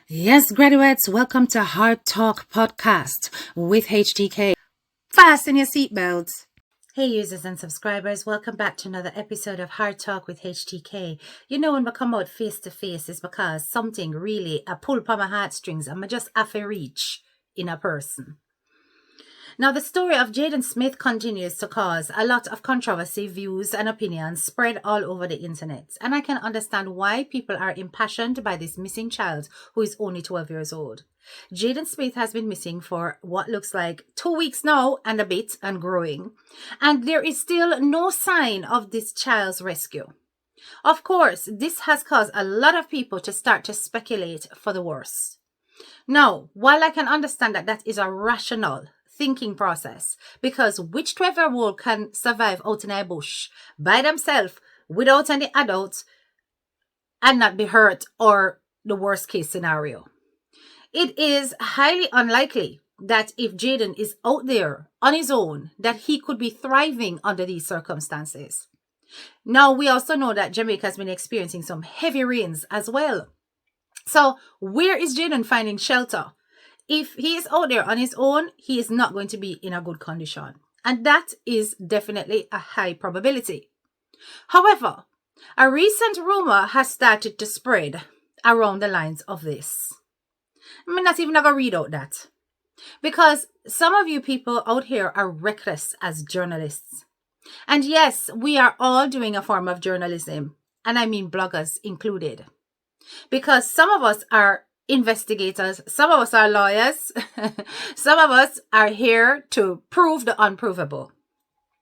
Yes, graduates, welcome to Hard Talk Podcast with HTK. Fasten your seatbelts. Hey, users and subscribers, welcome back to another episode of Hard Talk with HTK. You know, when we come out face to face, it's because something really a pull upon my heartstrings and I just have to reach in a person. Now, the story of Jayden Smith continues to cause a lot of controversy, views, and opinions spread all over the internet. And I can understand why people are impassioned by this missing child who is only 12 years old. Jayden Smith has been missing for what looks like 2 weeks now and a bit and growing. And there is still no sign of this child's rescue. Of course, this has caused a lot of people to start to speculate for the worst. Now, while I can understand that that is a rational thinking process, because which 12-year-old can survive out in a bush by themselves without any adult and not be hurt, or the worst case scenario? It is highly unlikely that if Jayden is out there on his own, that he could be thriving under these circumstances. Now, we also know that Jamaica has been experiencing some heavy rains as well. So where is Jayden finding shelter? If he is out there on his own, he is not going to be in a good condition. And that is definitely a high probability. However, a recent rumor has started to spread around the lines of this. I'm not even going to read out that. Because some of you people out here are reckless as journalists. And yes, we are all doing a form of journalism. And I mean bloggers included. Because some of us are investigators, some of us are lawyers, some of us are here to prove the unprovable.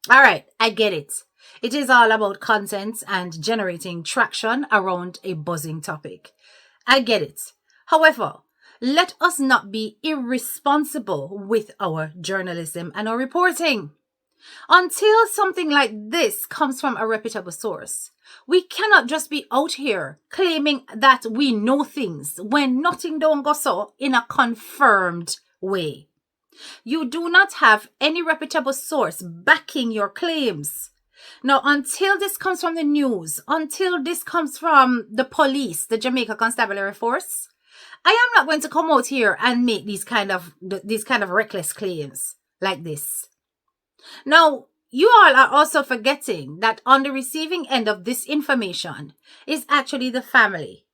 All right, I get it. It is all about content and generating traction around a buzzing topic. I get it. However, let us not be irresponsible with our journalism and our reporting. Until something like this comes from a reputable source, we cannot just be out here claiming that we know things when nothing don't go so in a confirmed way. You do not have any reputable source backing your claims. Now, until this comes from the news, until this comes from the police, the Jamaica Constabulary Force, I am not going to come out here and make these kind of reckless claims like this. Now, you all are also forgetting that on the receiving end of this information is actually the family.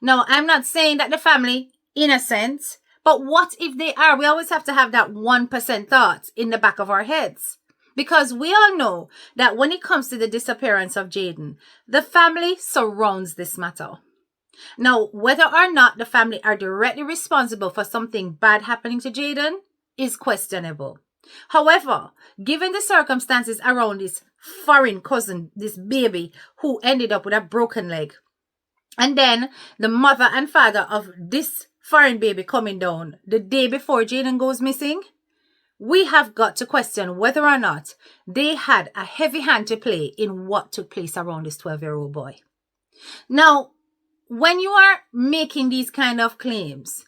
Now, I'm not saying that the family innocent, but what if they are? We always have to have that 1% thought in the back of our heads. Because we all know that when it comes to the disappearance of Jayden, the family surrounds this matter. Now, whether or not the family are directly responsible for something bad happening to Jayden is questionable. However, given the circumstances around this foreign cousin, this baby who ended up with a broken leg, and then the mother and father of this foreign baby coming down the day before Jayden goes missing, we have got to question whether or not they had a heavy hand to play in what took place around this 12-year-old boy. Now, when you are making these kind of claims,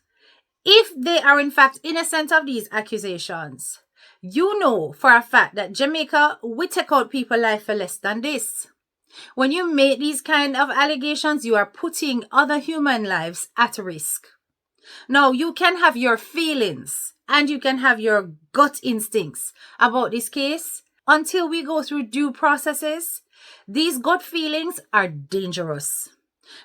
if they are in fact innocent of these accusations, you know for a fact that Jamaica will take out people's life for less than this. When you make these kind of allegations, you are putting other human lives at risk. Now, you can have your feelings and you can have your gut instincts about this case. Until we go through due processes, these gut feelings are dangerous.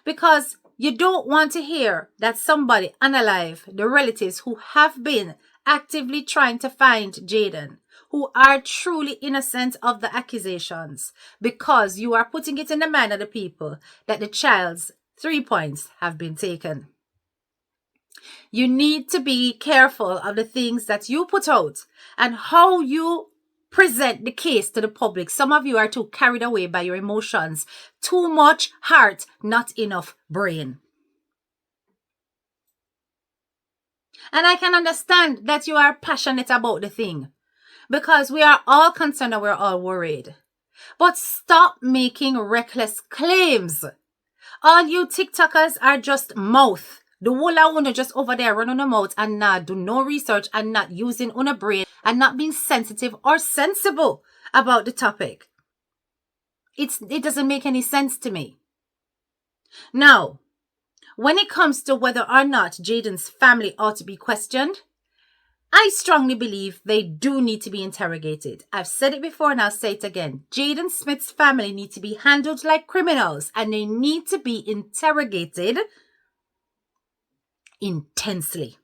Because you don't want to hear that somebody unalive the relatives who have been actively trying to find Jayden, who are truly innocent of the accusations, because you are putting it in the mind of the people that the child's 3 points have been taken. You need to be careful of the things that you put out and how you present the case to the public. Some of you are too carried away by your emotions. Too much heart, not enough brain. And I can understand that you are passionate about the thing, because we are all concerned and we're all worried. But stop making reckless claims. All you TikTokers are just mouth. The whole I want to just over there run on the mouth and not do no research and not using on a brain and not being sensitive or sensible about the topic. It doesn't make any sense to me. Now, When it comes to whether or not Jayden's family ought to be questioned, I strongly believe they do need to be interrogated. I've said it before and I'll say it again. Jayden Smith's family need to be handled like criminals and they need to be interrogated intensely.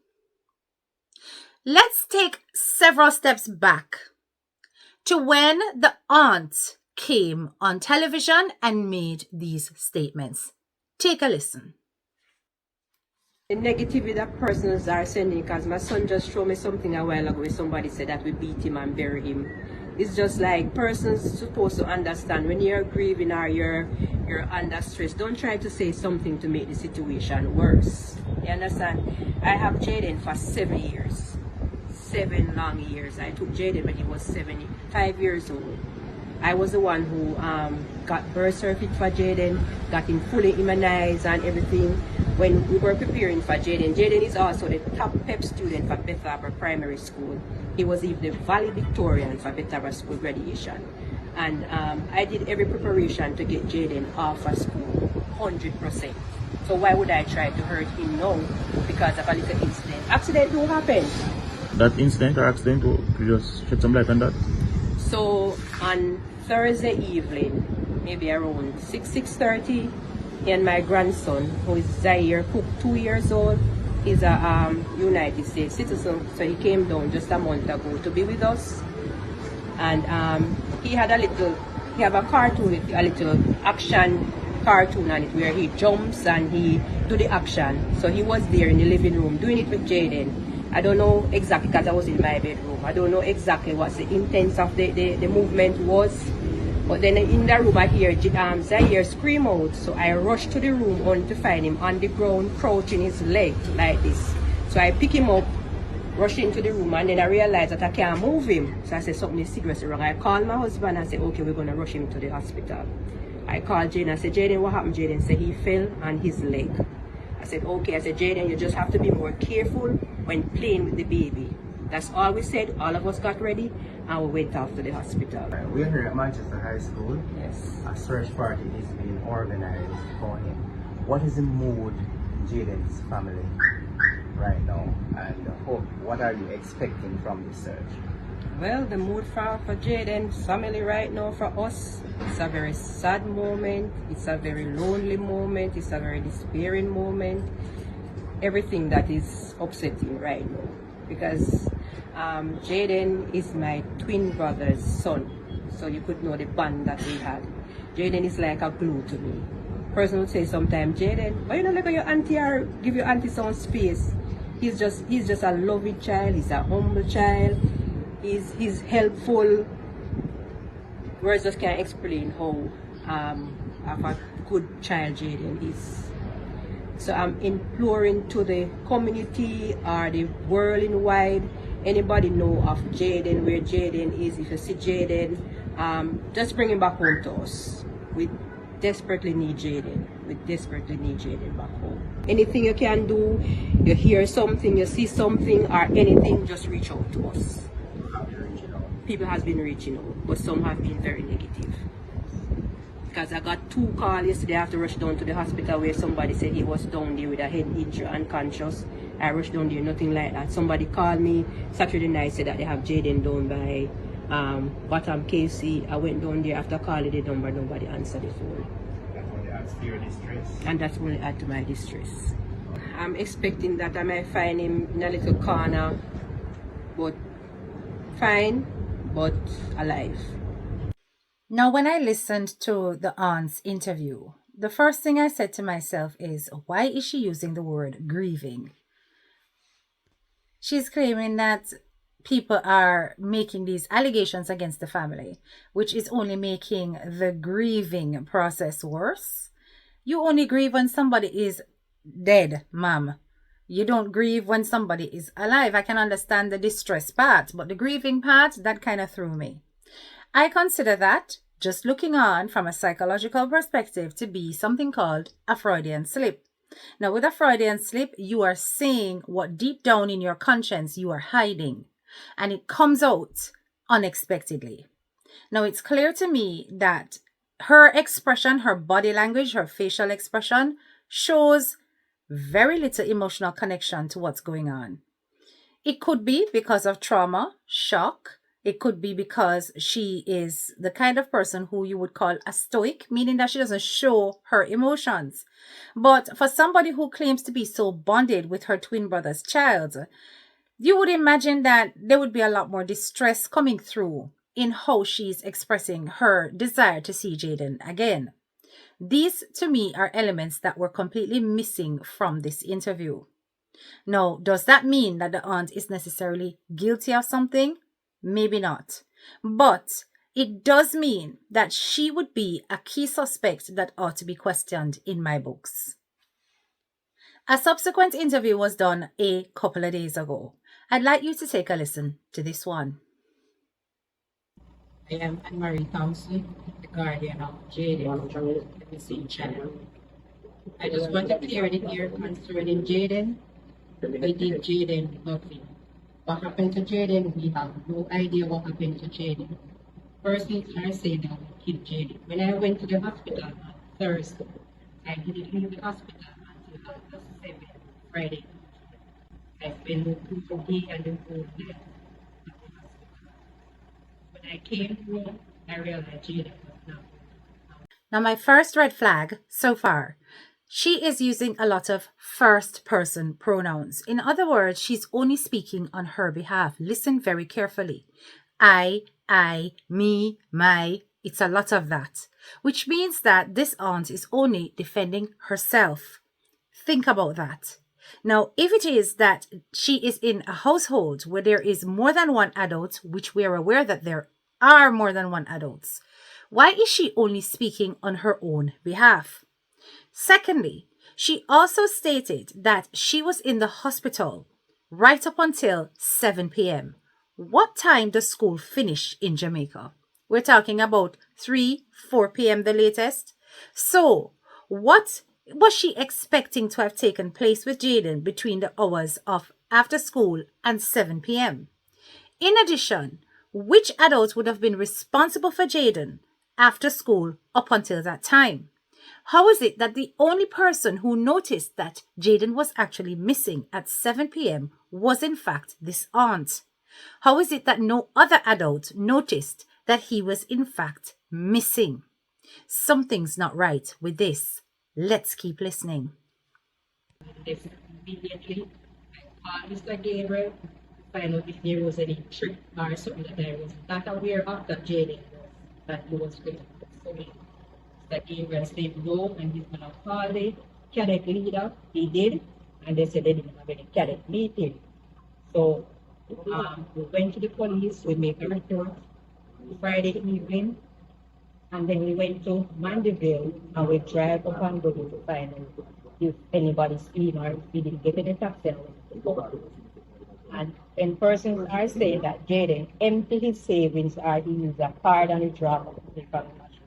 Let's take several steps back to when the aunt came on television and made these statements. Take a listen. The negativity that persons are sending, because my son just showed me something a while ago where somebody said that we beat him and bury him. It's just like persons supposed to understand when you're grieving or you're under stress, don't try to say something to make the situation worse. You understand? I have Jayden for 7 years. 7 long years. I took Jayden when he was 5 years old. I was the one who got birth certificate for Jayden, got him fully immunized and everything. When we were preparing for Jayden, Jayden is also the top PEP student for Beth Arbor Primary School. He was even the valedictorian for Beth Arbor School graduation. And I did every preparation to get Jayden off of school, 100%. So why would I try to hurt him now because of a little incident? Accident do happen. That incident or accident, could you just shed some light on that? So on Thursday evening, maybe around 6:30, he and my grandson, who is Zaire Cook, 2 years old, he's a United States citizen, so he came down just a month ago to be with us. And he have a cartoon, a little action cartoon on it where he jumps and he do the action. So he was there in the living room doing it with Jayden. I don't know exactly because I was in my bedroom. I don't know exactly what the intent of the movement was. But then in the room I hear Zaire scream out. So I rushed to the room only to find him on the ground crouching his leg like this. So I pick him up, rush into the room, and then I realized that I can't move him. So I said something is seriously wrong. I called my husband and said, okay, we're going to rush him to the hospital. I called Jayden. I said, Jayden, what happened? Jayden said he fell on his leg. I said, okay. I said, Jayden, you just have to be more careful when playing with the baby. That's all we said. All of us got ready and we went off to the hospital. We're here at Manchester High School. Yes. A search party is being organized for him. What is the mood in Jayden's family right now? And what are you expecting from this search? Well, the mood for Jayden's family right now for us, it's a very sad moment. It's a very lonely moment. It's a very despairing moment. Everything that is upsetting right now. Because Jayden is my twin brother's son. So you could know the bond that we had. Jayden is like a glue to me. Person would say sometimes, Jayden, why you don't look at your auntie or give your auntie some space? He's just a loving child. He's a humble child. He's helpful. Words just can't explain how of a good child Jayden is. So I'm imploring to the community or the world in wide, anybody know of Jayden, where Jayden is. If you see Jayden, just bring him back home to us. We desperately need Jayden. We desperately need Jayden back home. Anything you can do, you hear something, you see something or anything, just reach out to us. People has been reaching out, but some have been very negative. Because I got 2 calls yesterday, I have to rush down to the hospital where somebody said he was down there with a head injury, unconscious. I rushed down there, nothing like that. Somebody called me Saturday night, said that they have Jayden down by Bottom KC. I went down there after calling the number, nobody answered the phone. That only adds to your distress. And that's only add to my distress. I'm expecting that I might find him in a little corner, but fine, but alive. Now, when I listened to the aunt's interview, the first thing I said to myself is, why is she using the word grieving? She's claiming that people are making these allegations against the family, which is only making the grieving process worse. You only grieve when somebody is dead, ma'am. You don't grieve when somebody is alive. I can understand the distress part, but the grieving part, that kind of threw me. I consider that, just looking on from a psychological perspective, to be something called a Freudian slip. Now, with a Freudian slip, you are saying what deep down in your conscience you are hiding, and it comes out unexpectedly. Now, it's clear to me that her expression, her body language, her facial expression shows very little emotional connection to what's going on. It could be because of trauma, shock. It could be because she is the kind of person who you would call a stoic, meaning that she doesn't show her emotions. But for somebody who claims to be so bonded with her twin brother's child, you would imagine that there would be a lot more distress coming through in how she's expressing her desire to see Jayden again. These, to me, are elements that were completely missing from this interview. Now, does that mean that the aunt is necessarily guilty of something? Maybe not. But it does mean that she would be a key suspect that ought to be questioned in my books. A subsequent interview was done a couple of days ago. I'd like you to take a listen to this one. I am Anne-Marie Thompson, the guardian of Jayden, the missing child. I just want to clear the air concerning Jayden. We did Jayden nothing. What happened to Jayden, we have no idea what happened to Jayden. Persons are saying that we killed Jayden. When I went to the hospital on Thursday, I didn't leave the hospital until after 7 Friday. I spent the whole day and the whole night at the hospital. When I came home, I realized Jayden was not. Now, my first red flag so far, she is using a lot of first person pronouns. In other words, she's only speaking on her behalf. Listen very carefully. I, me, my. It's a lot of that, which means that this aunt is only defending herself. Think about that. Now, if it is that she is in a household where there is more than one adult, which we are aware that there are more than one adults, why is she only speaking on her own behalf? Secondly, she also stated that she was in the hospital right up until 7 p.m. What time does school finish in Jamaica? We're talking about 4 p.m. the latest. So, what was she expecting to have taken place with Jayden between the hours of after school and 7 p.m.? In addition, which adult would have been responsible for Jayden after school up until that time? How is it that the only person who noticed that Jayden was actually missing at 7 p.m. was in fact this aunt? How is it that no other adult noticed that he was in fact missing? Something's not right with this. Let's keep listening. This immediately, I called Mr. Gabriel to find out if there was any trick or something that I was not aware of that Jayden was, that he was going to put me. Mr. Gabriel said no, and he's going to call the cadet leader. He did, and they said they didn't have any cadet meeting. So we went to the police, we made a report Friday evening, and then we went to Mandeville and we drive up and go to find out if anybody's seen or if we didn't get any taxi. And then persons are saying that Jayden emptied his savings or he used a card and he dropped it from the machine.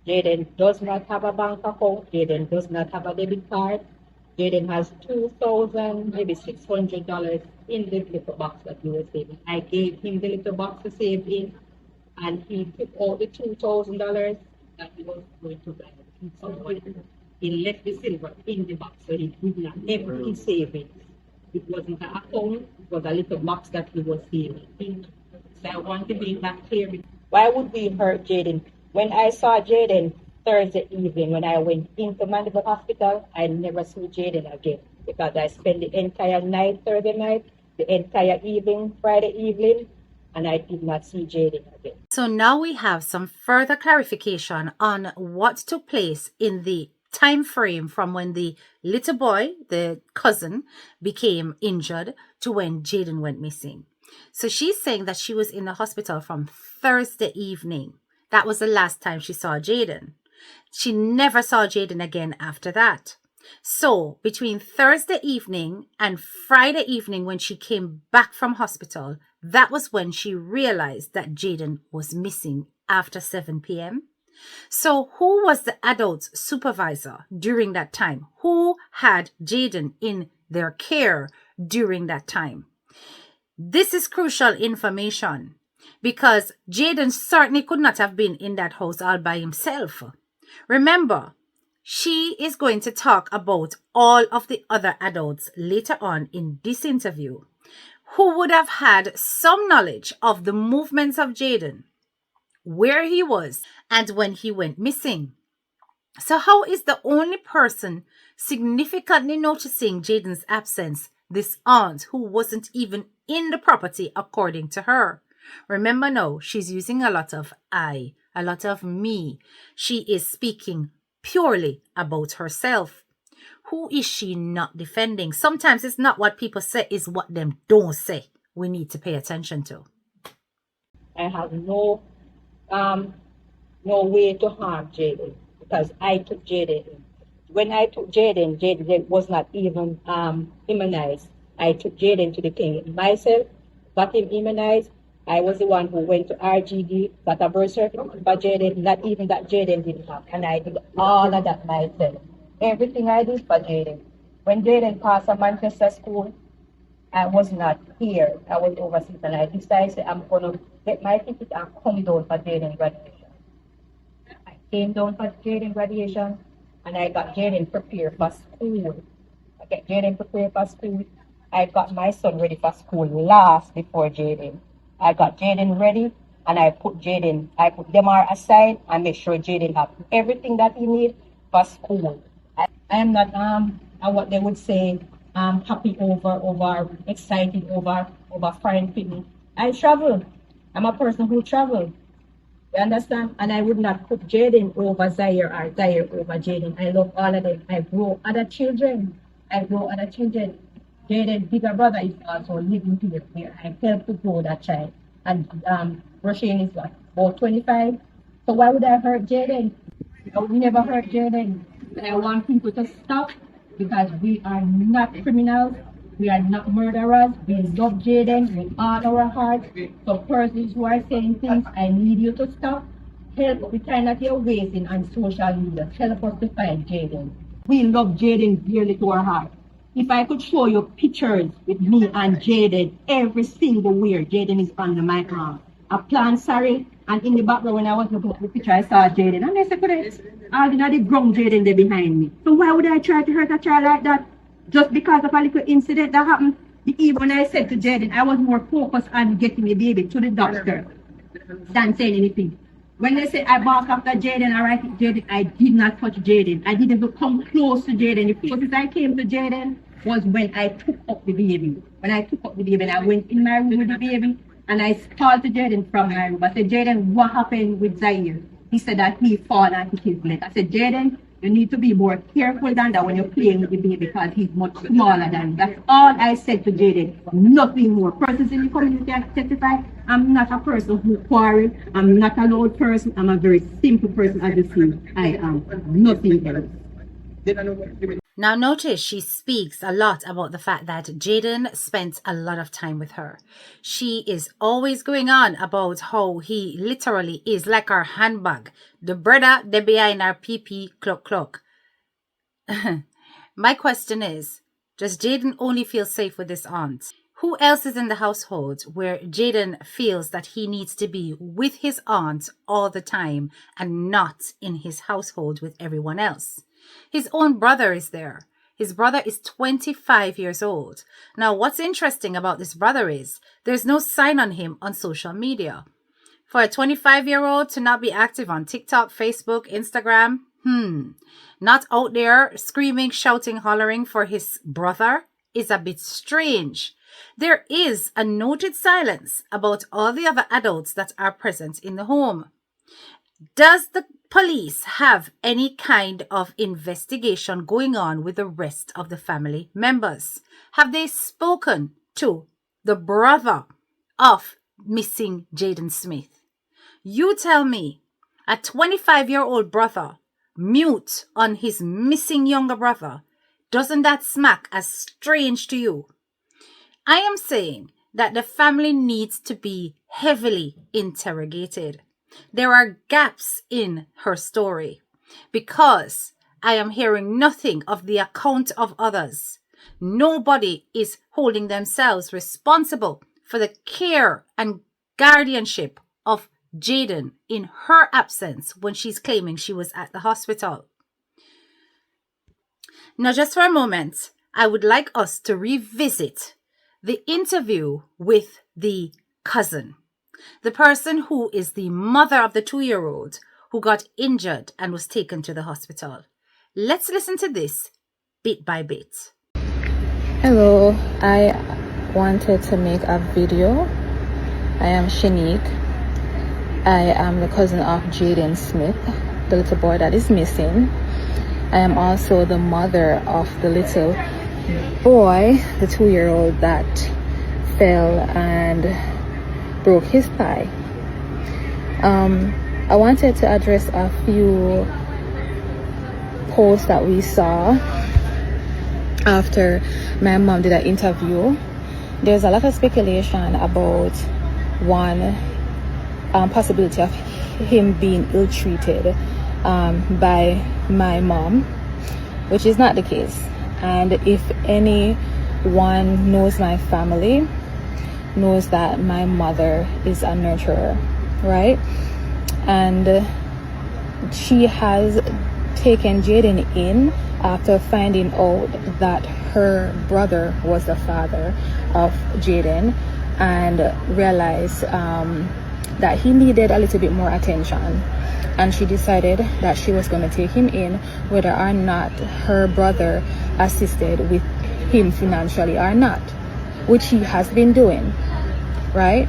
Jayden does not have a bank account. Jayden does not have a debit card. Jayden has $2,000, maybe $600 in the little box that he was saving. I gave him the little box to save in, and he took out the $2,000 that he was going to buy somewhere. He left the silver in the box, so he did not empty his savings. It wasn't an account, it was a little box that he was saving in. So I want to be that clear. Why would we hurt Jayden? When I saw Jayden Thursday evening, when I went into Mandeville Hospital, I never saw Jayden again because I spent the entire night, Thursday night, the entire evening, Friday evening, and I did not see Jayden again. So now we have some further clarification on what took place in the time frame from when the little boy, the cousin, became injured to when Jayden went missing. So she's saying that she was in the hospital from Thursday evening. That was the last time she saw Jayden. She never saw Jayden again after that. So between Thursday evening and Friday evening when she came back from hospital, that was when she realized that Jayden was missing after 7 p.m. So who was the adult supervisor during that time? Who had Jayden in their care during that time? This is crucial information because Jayden certainly could not have been in that house all by himself. Remember, She is going to talk about all of the other adults later on in this interview who would have had some knowledge of the movements of Jayden, where he was, and when he went missing. So how is the only person significantly noticing Jayden's absence this aunt who wasn't even in the property according to her? Remember now, she's using a lot of I, a lot of me. She is speaking purely about herself. Who is she not defending? Sometimes it's not what people say, it's what them don't say we need to pay attention to. I have no way to harm Jayden because I took Jayden. When I took Jayden, Jayden was not even immunized. I took Jayden to the clinic myself, got him immunized. I was the one who went to RGD, got a birth certificate for Jayden, not even that Jayden didn't have. And I did all of that myself. Everything I did for Jayden. When Jayden passed a Manchester school, I was not here. I was overseas, and I decided I'm going to get my ticket and come down for Jayden graduation. I came down for Jayden graduation, and I got Jayden prepared for school. I get Jayden prepared for school. I got my son ready for school last before Jayden. I got Jayden ready, and I put them all aside and make sure Jayden have everything that he needs for school. I am not what they would say happy over excited over foreign people. I travel. I'm a person who travel. You understand? And I would not put Jayden over Zaire or Zaire over Jayden. I love all of them. I grow other children. Jayden's bigger brother is also living here where I help to grow that child. And Roshane is what, about 25? So why would I hurt Jayden? I would never hurt Jayden. I want people to stop because we are not criminals. We are not murderers. We love Jayden with all our hearts. So persons who are saying things, I need you to stop. Help the time that you're wasting on social media. Help us to find Jayden. We love Jayden dearly to our heart. If I could show you pictures with me and Jayden, every single where Jayden is under my arm. I planned sorry, and in the background when I was looking at the picture, I saw Jayden. And I said, I did not the grown Jayden there behind me. So why would I try to hurt a child like that? Just because of a little incident that happened? Even when I said to Jayden, I was more focused on getting the baby to the doctor than saying anything. When they say I bark after Jayden, I did not touch Jayden. I didn't even come close to Jayden. The closest I came to Jayden was when I took up the baby. When I took up the baby, I went in my room with the baby, and I called to Jayden from my room. I said, Jayden, what happened with Zaire? He said that he fell and hit his leg. I said, Jayden, you need to be more careful than that when you're playing with the baby because he's much smaller than you. That's all I said to Jayden. Nothing more. Persons in the community can testify. I'm not a person who quarrels. I'm not a loud person. I'm a very simple person as you see. I am nothing else. Now notice she speaks a lot about the fact that Jayden spent a lot of time with her. She is always going on about how he literally is like our handbag. The brother, they behind our pee cluck cluck. My question is, does Jayden only feel safe with this aunt? Who else is in the household where Jayden feels that he needs to be with his aunt all the time and not in his household with everyone else? His own brother is there. His brother is 25 years old. Now, what's interesting about this brother is there's no sign on him on social media. For a 25-year-old to not be active on TikTok, Facebook, Instagram, not out there screaming, shouting, hollering for his brother is a bit strange. There is a noted silence about all the other adults that are present in the home. Does the police have any kind of investigation going on with the rest of the family members? Have they spoken to the brother of missing Jayden Smith? You tell me, a 25-year-old brother mute on his missing younger brother, doesn't that smack as strange to you? I am saying that the family needs to be heavily interrogated. There are gaps in her story because I am hearing nothing of the account of others. Nobody is holding themselves responsible for the care and guardianship of Jayden in her absence when she's claiming she was at the hospital. Now, just for a moment, I would like us to revisit the interview with the cousin, the person who is the mother of the 2-year-old who got injured and was taken to the hospital. Let's listen to this bit by bit. Hello, I wanted to make a video. I am Shanique. I am the cousin of Jayden Smith, the little boy that is missing. I am also the mother of the little boy, the 2-year-old that fell and broke his thigh. I wanted to address a few posts that we saw after my mom did an interview. There's a lot of speculation about one possibility of him being ill-treated by my mom, which is not the case. And if anyone knows my family, knows that my mother is a nurturer, right? And she has taken Jayden in after finding out that her brother was the father of Jayden, and realized that he needed a little bit more attention, and she decided that she was going to take him in whether or not her brother assisted with him financially or not, which he has been doing, right?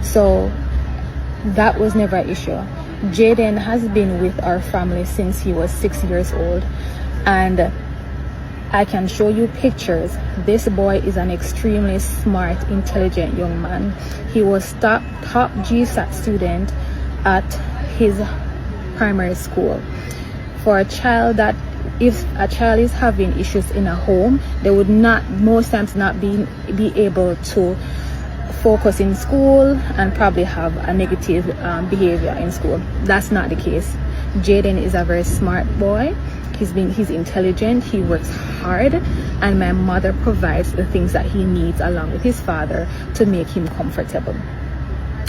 So that was never an issue. Jayden has been with our family since he was 6 years old, and I can show you pictures. This boy is an extremely smart, intelligent young man. He was top GSAT student at his primary school. For a child that, if a child is having issues in a home, they would not, most times not be able to focus in school and probably have a negative behavior in school. That's not the case. Jayden is a very smart boy. He's intelligent, he works hard, and my mother provides the things that he needs along with his father to make him comfortable.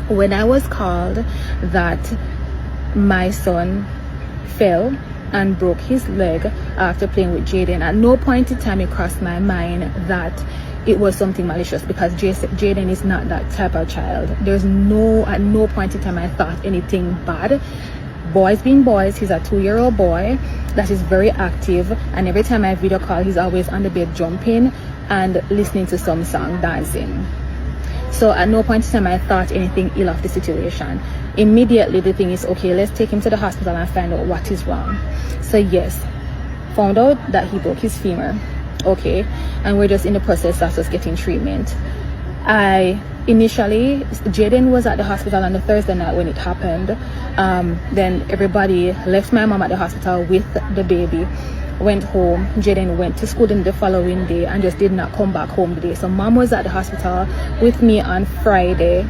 When I was called that my son fell and broke his leg after playing with Jayden, at no point in time it crossed my mind that it was something malicious, because Jayden is not that type of child. At no point in time I thought anything bad. Boys being boys, he's a 2-year-old boy that is very active, and every time I video call, he's always on the bed jumping and listening to some song, dancing. So at no point in time I thought anything ill of the situation. Immediately the thing is, okay, let's take him to the hospital and find out what is wrong. So yes, found out that he broke his femur. Okay, and we're just in the process of just getting treatment. Initially, Jayden was at the hospital on the Thursday night when it happened. Then everybody left my mom at the hospital with the baby, went home. Jayden went to school the following day and just did not come back home today. So mom was at the hospital with me on Friday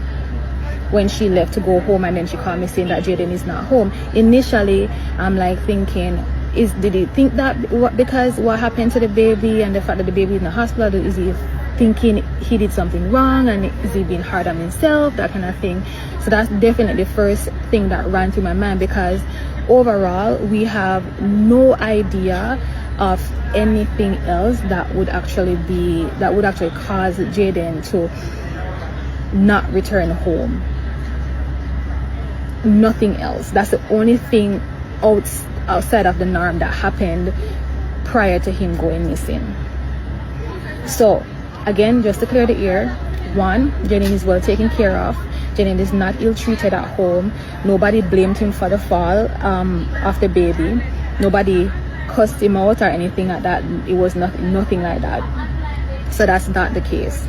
when she left to go home, and then she called me saying that Jayden is not home. Initially, I'm like thinking, did he think that because what happened to the baby and the fact that the baby is in the hospital, is he thinking he did something wrong, and is he being hard on himself, that kind of thing? So that's definitely the first thing that ran through my mind, because overall we have no idea of anything else that would actually cause Jayden to not return home. Nothing else. That's the only thing outside of the norm that happened prior to him going missing. So again, just to clear the air, one, Jayden is well taken care of. Jayden is not ill-treated at home. Nobody blamed him for the fall of the baby. Nobody cussed him out or anything like that. It was nothing like that. So that's not the case.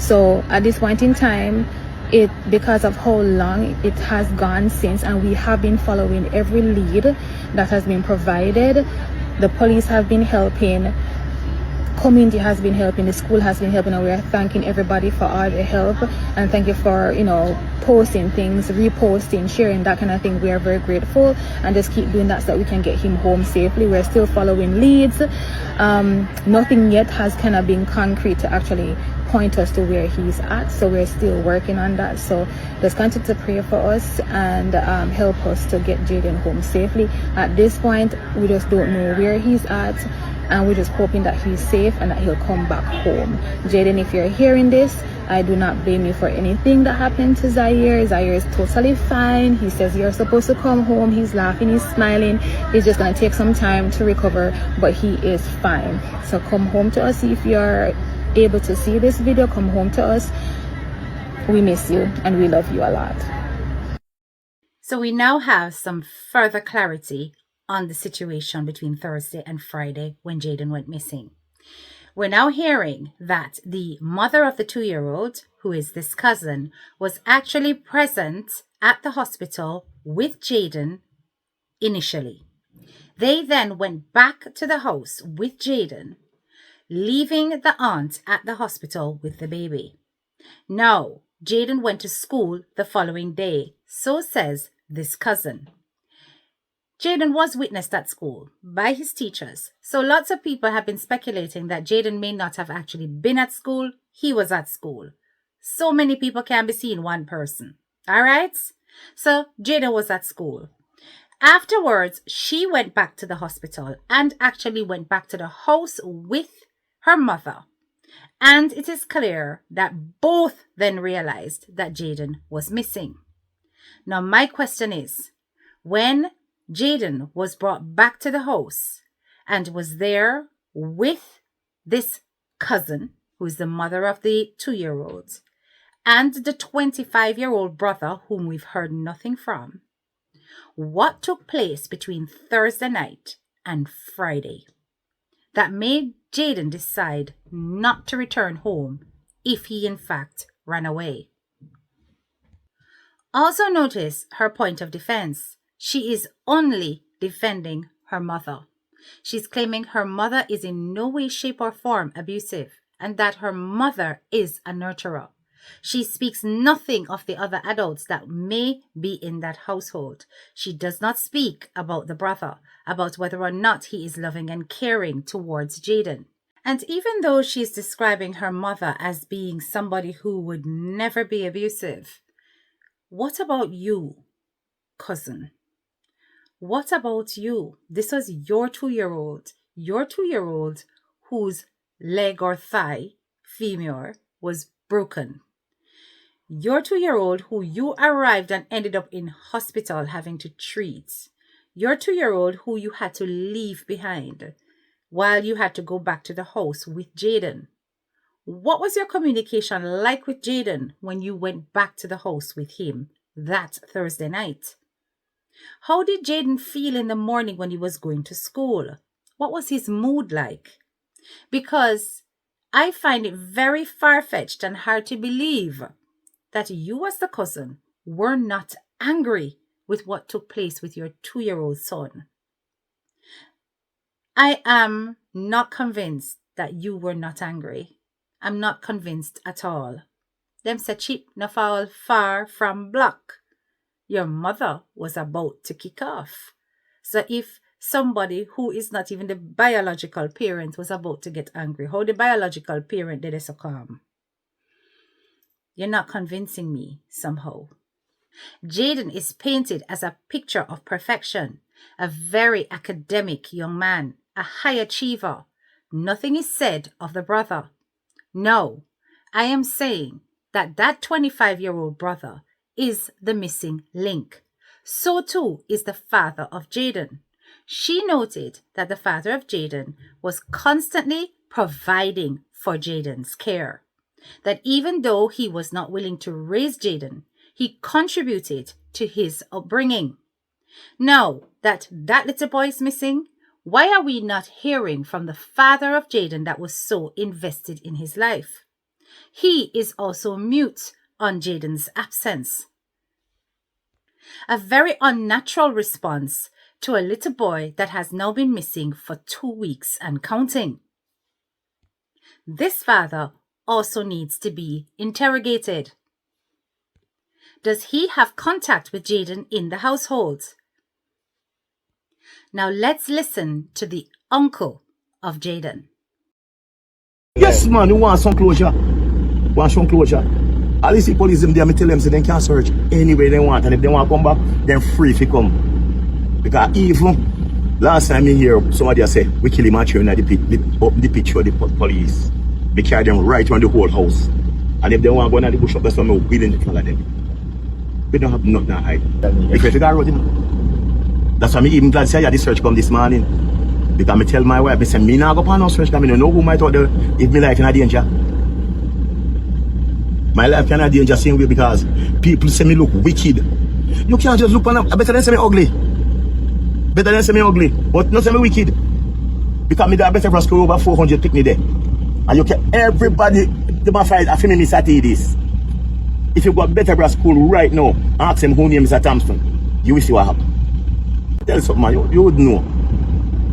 So at this point in time, because of how long it has gone since, and we have been following every lead that has been provided, the police have been helping, community has been helping, the school has been helping, and we are thanking everybody for all the help, and thank you for posting things, reposting, sharing, that kind of thing. We are very grateful, and just keep doing that so that we can get him home safely. We're still following leads. Nothing yet has kind of been concrete to actually point us to where he's at, so we're still working on that. So just continue to pray for us and help us to get Jayden home safely. At this point, we just don't know where he's at. and we're just hoping that he's safe and that he'll come back home. Jayden, if you're hearing this, I do not blame you for anything that happened to Zaire. Zaire is totally fine. He says you're supposed to come home. He's laughing, he's smiling. He's just gonna take some time to recover, but he is fine. So come home to us if you're able to see this video. Come home to us. We miss you and we love you a lot. So we now have some further clarity on the situation between Thursday and Friday when Jayden went missing. We're now hearing that the mother of the 2-year-old, who is this cousin, was actually present at the hospital with Jayden initially. They then went back to the house with Jayden, leaving the aunt at the hospital with the baby. Now, Jayden went to school the following day, so says this cousin. Jayden was witnessed at school by his teachers, so lots of people have been speculating that Jayden may not have actually been at school. He was at school. So many people can be seeing one person. All right? So Jayden was at school. Afterwards, she went back to the hospital and actually went back to the house with her mother. And it is clear that both then realized that Jayden was missing. Now, my question is, when Jayden was brought back to the house and was there with this cousin, who is the mother of the 2-year-old, and the 25-year-old brother, whom we've heard nothing from, what took place between Thursday night and Friday that made Jayden decide not to return home if he in fact ran away? Also notice her point of defense. She is only defending her mother. She's claiming her mother is in no way, shape, or form abusive and that her mother is a nurturer. She speaks nothing of the other adults that may be in that household. She does not speak about the brother, about whether or not he is loving and caring towards Jayden. And even though she's describing her mother as being somebody who would never be abusive, what about you, cousin? What about you? This was your 2-year-old. Your 2-year-old whose leg or thigh, femur, was broken. Your 2-year-old who you arrived and ended up in hospital having to treat. Your 2-year-old who you had to leave behind while you had to go back to the house with Jayden. What was your communication like with Jayden when you went back to the house with him that Thursday night? How did Jayden feel in the morning when he was going to school? What was his mood like? Because I find it very far-fetched and hard to believe that you as the cousin were not angry with what took place with your 2-year-old son. I am not convinced that you were not angry. I'm not convinced at all. Them say cheap no fall far from block. Your mother was about to kick off. So if somebody who is not even the biological parent was about to get angry, how the biological parent did it so calm? You're not convincing me somehow. Jayden is painted as a picture of perfection, a very academic young man, a high achiever. Nothing is said of the brother. No, I am saying that 25-year-old brother is the missing link. So too is the father of Jayden. She noted that the father of Jayden was constantly providing for Jayden's care. That even though he was not willing to raise Jayden, he contributed to his upbringing. Now that little boy is missing, why are we not hearing from the father of Jayden that was so invested in his life? He is also mute on Jayden's absence. A very unnatural response to a little boy that has now been missing for 2 weeks and counting. This father also needs to be interrogated. Does he have contact with Jayden in the household? Now let's listen to the uncle of Jayden. Yes, man, you want some closure. Want some closure. At least the police them there, me tell them so they can search anywhere they want. And if they want to come back, then free if you come. Because evil Last time in here, somebody say, we kill him and throw him in the picture of the police. We carry them right around the whole house. And if they want to go in the bush up, that's why we're willing to follow them. We don't have nothing to hide. If you figure out, that's why I'm even glad to say the search come this morning. Because I tell my wife, I say, me not go on no search because I don't know who might thought if my life in a danger. My life in a danger same way because people say me look wicked. You can't just look on up. I better than say me ugly. Better than say me ugly. But not say me wicked. Because me got better for school over 400 picnic there. And you can everybody they might fight after me Mr. this. If you got better for school right now, ask them who name is Thompson. You will see what happen. Tell something man, you would know.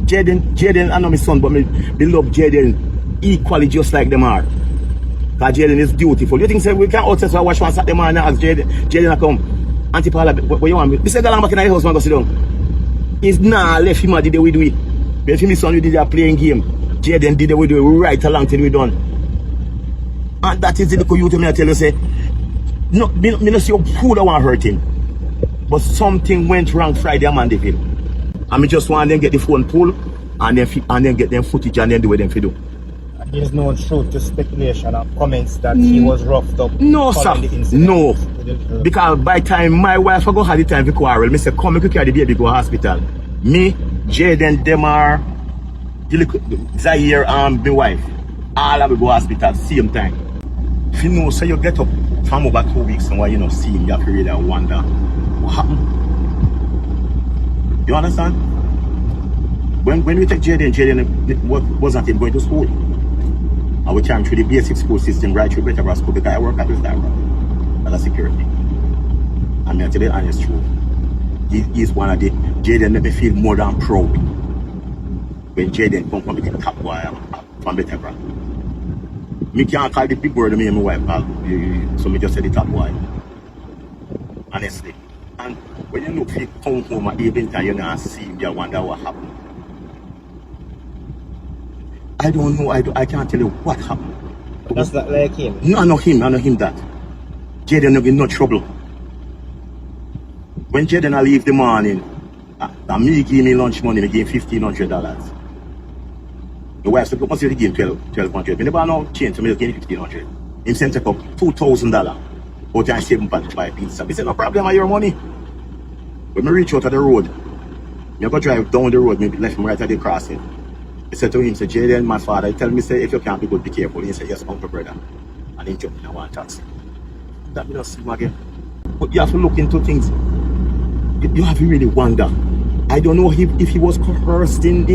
Jayden, I know my son, but me love Jayden equally just like them are. Because Jayden is beautiful. You think say we can't outside so I watch one Saturday morning and ask Jayden to come. Auntie Paula, what you want me? This is back in the house, man, go sit down. He's not left him did we do it. But if my son we did a playing game, Jayden did we do it right along till we done. And that is the look you to me I tell you say, no, me not see who don't want to hurt him. But something went wrong Friday at Mandeville. And me just want them get the phone pull and then get them footage and then do what them do. There's no truth to speculation or comments that he was roughed up. No, sir. No. Because by time my wife go had the time to quarrel, me say, come, we carry the baby go hospital. Me, Jayden, Demar, Zaire, and my wife, all of we go hospital same time. If you know, so you get up from over 2 weeks and why you not see him, you have to really wonder what happened. You understand? When we take Jayden wasn't even going to school. I will carry him through the basic school system right through Better School because I work at this time as a security. I mean, I tell you the honest truth. He's one of the Jayden made me feel more than proud when Jayden come from the top boy from Better. Me can't call the big word me and my wife, so me just say the top boy. Honestly. And when you look for come home at evening time, you not see him, you wonder what happened. I don't know, I can't tell you what happened. That's not like him. No, I know him that. Jayden not in no trouble. When Jayden I leave the morning, and me give me lunch money, me give $1,500. The wife said, must you give $1,200. Me never know change, so me give $1,500. Him sent take up $2,000. But I save him to buy pizza. He said, no problem, I your money. When me reach out of the road, me go drive down the road, me left him right at the crossing. He said to him, say, Jayden, my father, he tell me, say, if you can't be good, be careful. He said, yes, uncle, brother. And he jumped in one taxi. That me not see him again. But you have to look into things. You have to really wonder. I don't know if he was coerced in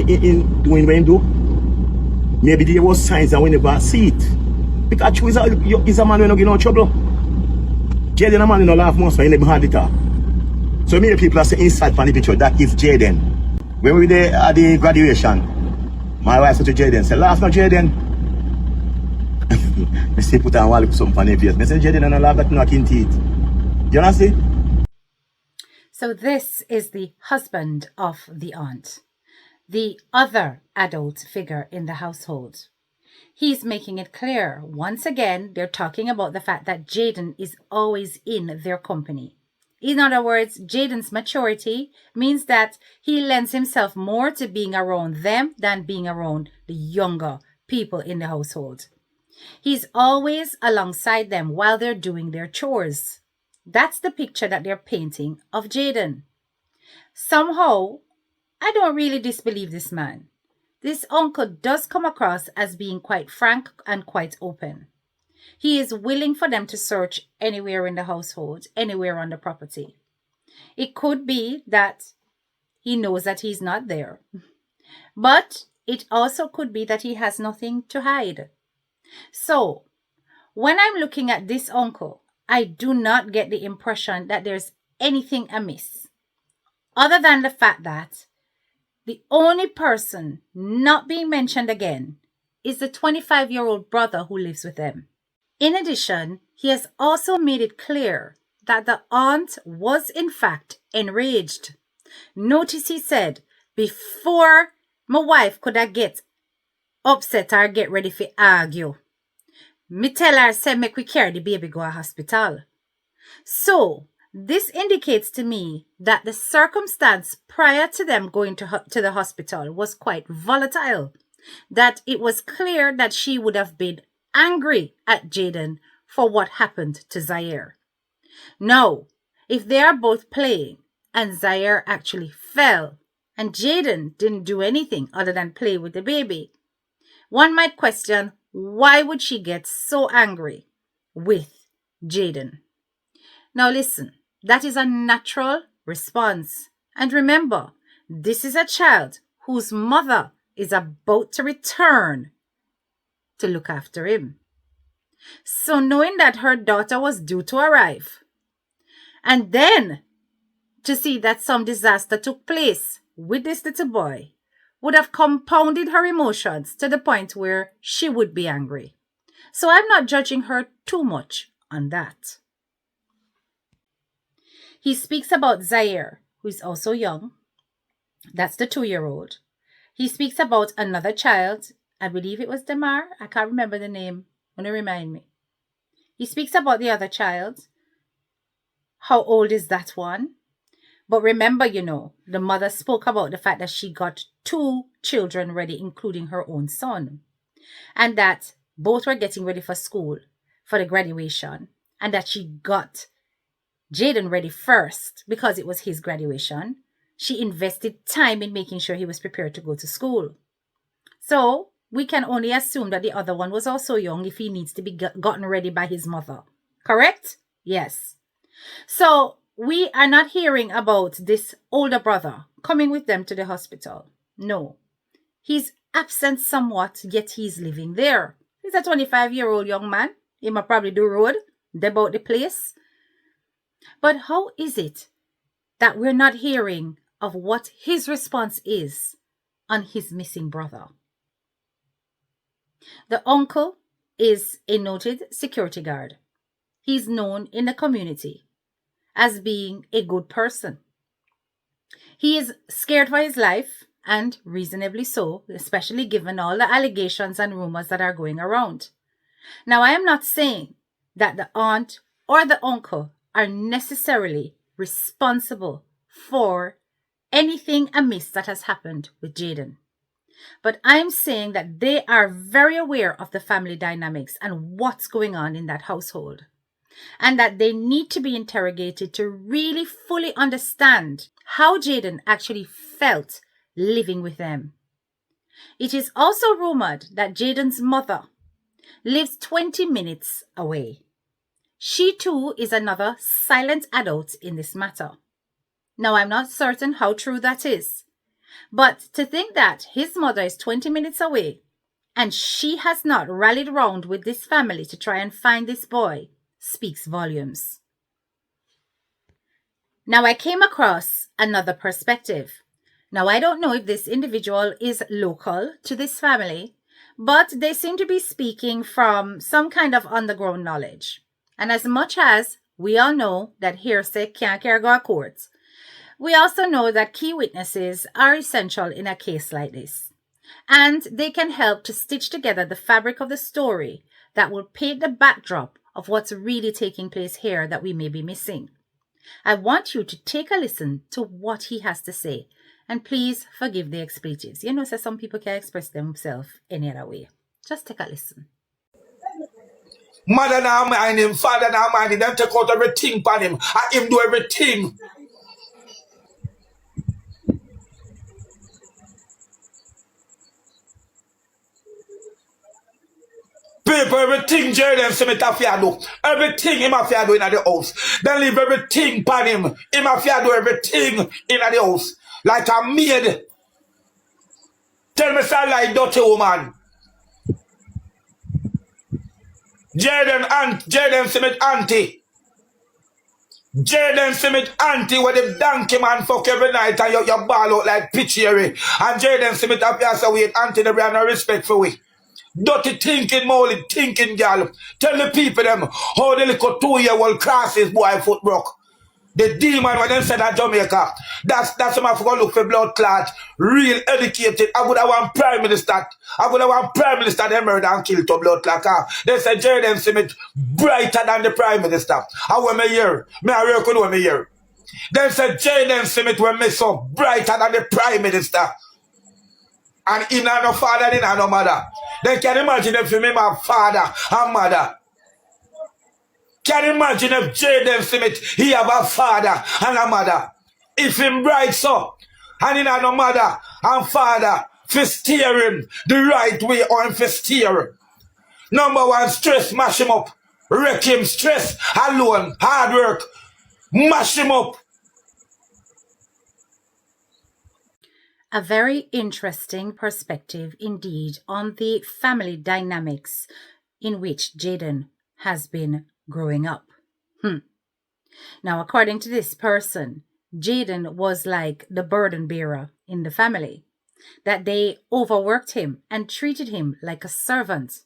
doing what he do. Maybe there was signs that we never see it. Because he's a man who don't get no trouble. Jayden a man who don't laugh most, but he never had it all. So many people are saying inside from the picture, that is Jayden. When we were there at the graduation, my wife said to Jayden, say, laugh now, Jayden. I say, put on one something on the face. I say, Jayden, I don't laugh that knocking teeth. You understand? So this is the husband of the aunt, the other adult figure in the household. He's making it clear. Once again, they're talking about the fact that Jayden is always in their company. In other words, Jayden's maturity means that he lends himself more to being around them than being around the younger people in the household. He's always alongside them while they're doing their chores. That's the picture that they're painting of Jayden. Somehow, I don't really disbelieve this man. This uncle does come across as being quite frank and quite open. He is willing for them to search anywhere in the household, anywhere on the property. It could be that he knows that he's not there. But it also could be that he has nothing to hide. So, when I'm looking at this uncle, I do not get the impression that there's anything amiss. Other than the fact that the only person not being mentioned again is the 25-year-old brother who lives with them. In addition, he has also made it clear that the aunt was in fact enraged. Notice he said, before my wife could have get upset or get ready for argue, me tell her, say, make we carry the baby go to hospital. So, This indicates to me that the circumstance prior to them going to the hospital was quite volatile. That it was clear that she would have been angry at Jayden for what happened to Zaire. Now, if they are both playing and Zaire actually fell and Jayden didn't do anything other than play with the baby, one might question, why would she get so angry with Jayden? Now listen, that is a natural response. And remember, this is a child whose mother is about to return to look after him. So knowing that her daughter was due to arrive, and then to see that some disaster took place with this little boy, would have compounded her emotions to the point where she would be angry. So I'm not judging her too much on that. He speaks about Zaire, who is also young. That's the 2-year-old. He speaks about another child. I believe it was Demar. I can't remember the name. Want to remind me. He speaks about the other child. How old is that one? But remember, the mother spoke about the fact that she got 2 children ready, including her own son. And that both were getting ready for school, for the graduation. And that she got Jayden ready first because it was his graduation. She invested time in making sure he was prepared to go to school. So we can only assume that the other one was also young if he needs to be gotten ready by his mother. Correct? Yes. So we are not hearing about this older brother coming with them to the hospital. No. He's absent somewhat, yet he's living there. He's a 25-year-old young man. He might probably do road, about the place. But how is it that we're not hearing of what his response is on his missing brother? The uncle is a noted security guard. He's known in the community as being a good person. He is scared for his life, and reasonably so, especially given all the allegations and rumors that are going around. Now, I am not saying that the aunt or the uncle are necessarily responsible for anything amiss that has happened with Jayden. But I'm saying that they are very aware of the family dynamics and what's going on in that household. And that they need to be interrogated to really fully understand how Jayden actually felt living with them. It is also rumored that Jayden's mother lives 20 minutes away. She too is another silent adult in this matter. Now, I'm not certain how true that is, but to think that his mother is 20 minutes away and she has not rallied round with this family to try and find this boy speaks volumes. Now, I came across another perspective. Now, I don't know if this individual is local to this family, but they seem to be speaking from some kind of underground knowledge. And as much as we all know that hearsay can't carry our courts, we also know that key witnesses are essential in a case like this. And they can help to stitch together the fabric of the story that will paint the backdrop of what's really taking place here that we may be missing. I want you to take a listen to what he has to say. And please forgive the expletives. So some people can express themselves any other way. Just take a listen. Mother now mind him, father now mind him, them take out everything on him, and him do everything. People, everything Jayden Smith have to do. Everything him have to do in the house. Then leave everything on him. Him have to do everything in the house. Like a maid. Tell me something like dirty woman. Jayden Smith auntie. Jayden Smith auntie where the donkey man fuck every night and you ball out like pitchery. And Jayden Smith have to say wait auntie they have no respect for we. Dirty thinking, molly thinking, girl. Tell the people them how the little 2-year-old cross his boy foot broke. The demon when them said at Jamaica, that's some of go look for blood clot, real educated. I would have one prime minister. I would have one prime minister they murder and kill to blood clot. They said Jayden Smith brighter than the prime minister. I want me here. Me I reckon when me here. They said Jayden Smith will me so brighter than the prime minister. And in no father, in no mother. They can imagine if you my father and mother. Can you imagine if Jayden Smith, he have a father and a mother? If him bright so, and he have no mother and father, for steer him the right way or him for steer. Number one, stress, mash him up. Wreck him, stress, alone, hard work, mash him up. A very interesting perspective indeed on the family dynamics in which Jayden has been growing up. Now, according to this person, Jayden was like the burden bearer in the family, that they overworked him and treated him like a servant,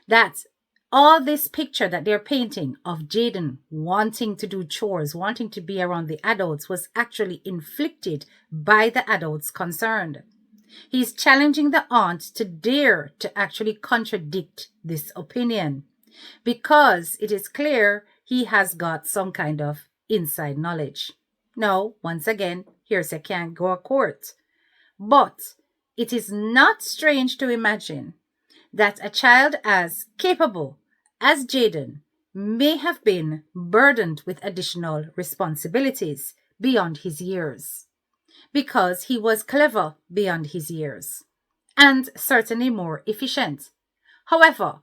that all this picture that they're painting of Jayden wanting to do chores, wanting to be around the adults, was actually inflicted by the adults concerned. He's challenging the aunt to dare to actually contradict this opinion, because it is clear he has got some kind of inside knowledge. Now, once again, hearsay can't go to court. But it is not strange to imagine that a child as capable as Jayden may have been burdened with additional responsibilities beyond his years, because he was clever beyond his years, and certainly more efficient. However,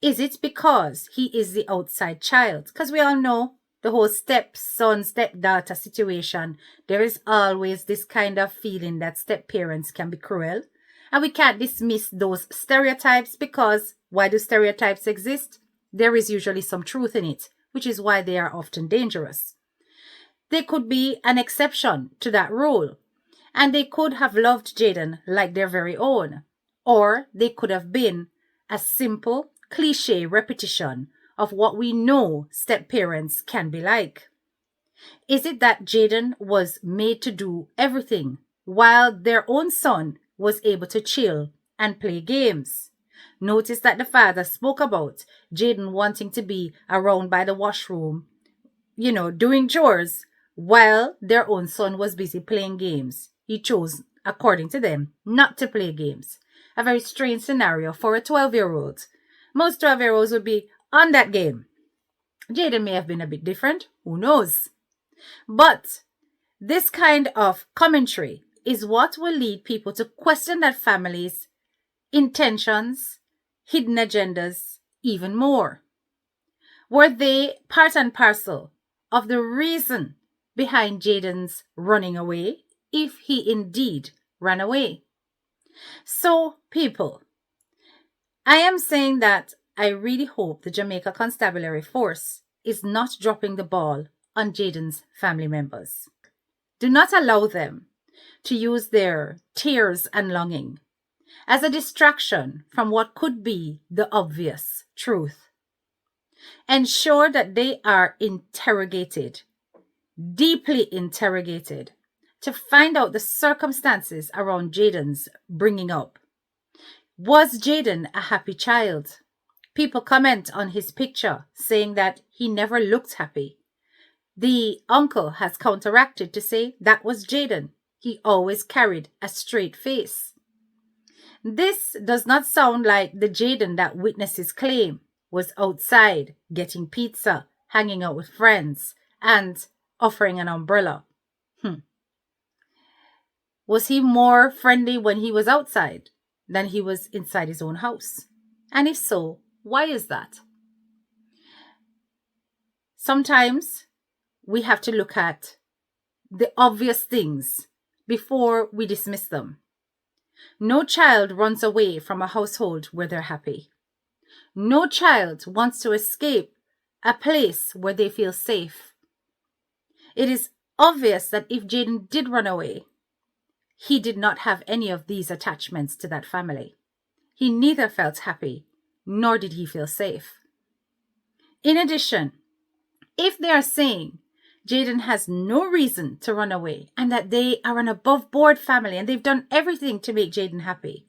is it because he is the outside child? Because we all know the whole stepson, stepdaughter situation, there is always this kind of feeling that step-parents can be cruel. And we can't dismiss those stereotypes, because why do stereotypes exist? There is usually some truth in it, which is why they are often dangerous. They could be an exception to that rule, and they could have loved Jayden like their very own, or they could have been a simple, cliche repetition of what we know step-parents can be like. Is it that Jayden was made to do everything while their own son was able to chill and play games? Notice that the father spoke about Jayden wanting to be around by the washroom, doing chores, while their own son was busy playing games. He chose, according to them, not to play games. A very strange scenario for a 12-year-old. Most 12-year-olds would be on that game. Jayden may have been a bit different, who knows? But this kind of commentary is what will lead people to question that family's intentions, hidden agendas, even more. Were they part and parcel of the reason behind Jayden's running away, if he indeed ran away? So, people, I am saying that I really hope the Jamaica Constabulary Force is not dropping the ball on Jayden's family members. Do not allow them to use their tears and longing as a distraction from what could be the obvious truth. Ensure that they are interrogated, deeply interrogated, to find out the circumstances around Jayden's bringing up. Was Jayden a happy child? People comment on his picture saying that he never looked happy. The uncle has counteracted to say that was Jayden. He always carried a straight face. This does not sound like the Jayden that witnesses claim was outside getting pizza, hanging out with friends, and offering an umbrella. Was he more friendly when he was outside than he was inside his own house? And if so, why is that? Sometimes we have to look at the obvious things before we dismiss them. No child runs away from a household where they're happy. No child wants to escape a place where they feel safe. It is obvious that if Jayden did run away, he did not have any of these attachments to that family. He neither felt happy, nor did he feel safe. In addition, if they are saying Jayden has no reason to run away and that they are an above board family and they've done everything to make Jayden happy.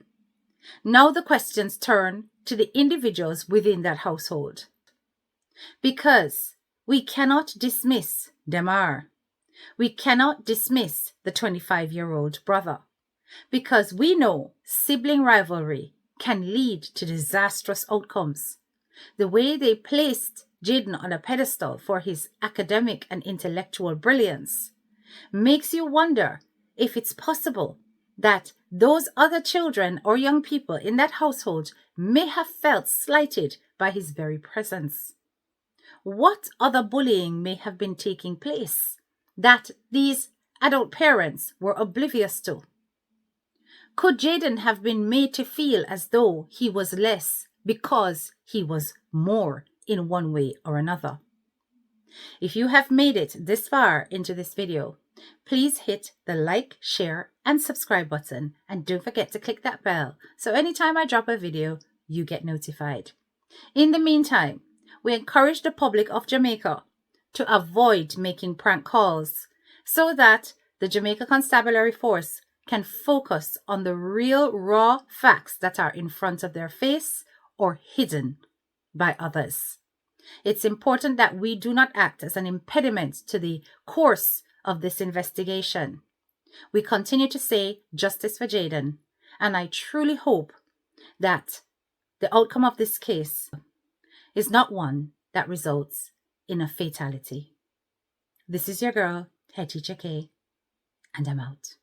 Now the questions turn to the individuals within that household. Because we cannot dismiss Demar. We cannot dismiss the 25-year-old brother. Because we know sibling rivalry can lead to disastrous outcomes. The way they placed Jayden on a pedestal for his academic and intellectual brilliance makes you wonder if it's possible that those other children or young people in that household may have felt slighted by his very presence. What other bullying may have been taking place that these adult parents were oblivious to? Could Jayden have been made to feel as though he was less because he was more in one way or another? If you have made it this far into this video, please hit the like, share, and subscribe button, and don't forget to click that bell so anytime I drop a video, you get notified. In the meantime, we encourage the public of Jamaica to avoid making prank calls so that the Jamaica Constabulary Force can focus on the real raw facts that are in front of their face or hidden by others. It's important that we do not act as an impediment to the course of this investigation. We continue to say justice for Jayden, and I truly hope that the outcome of this case is not one that results in a fatality. This is your girl, Head Teacher K, and I'm out.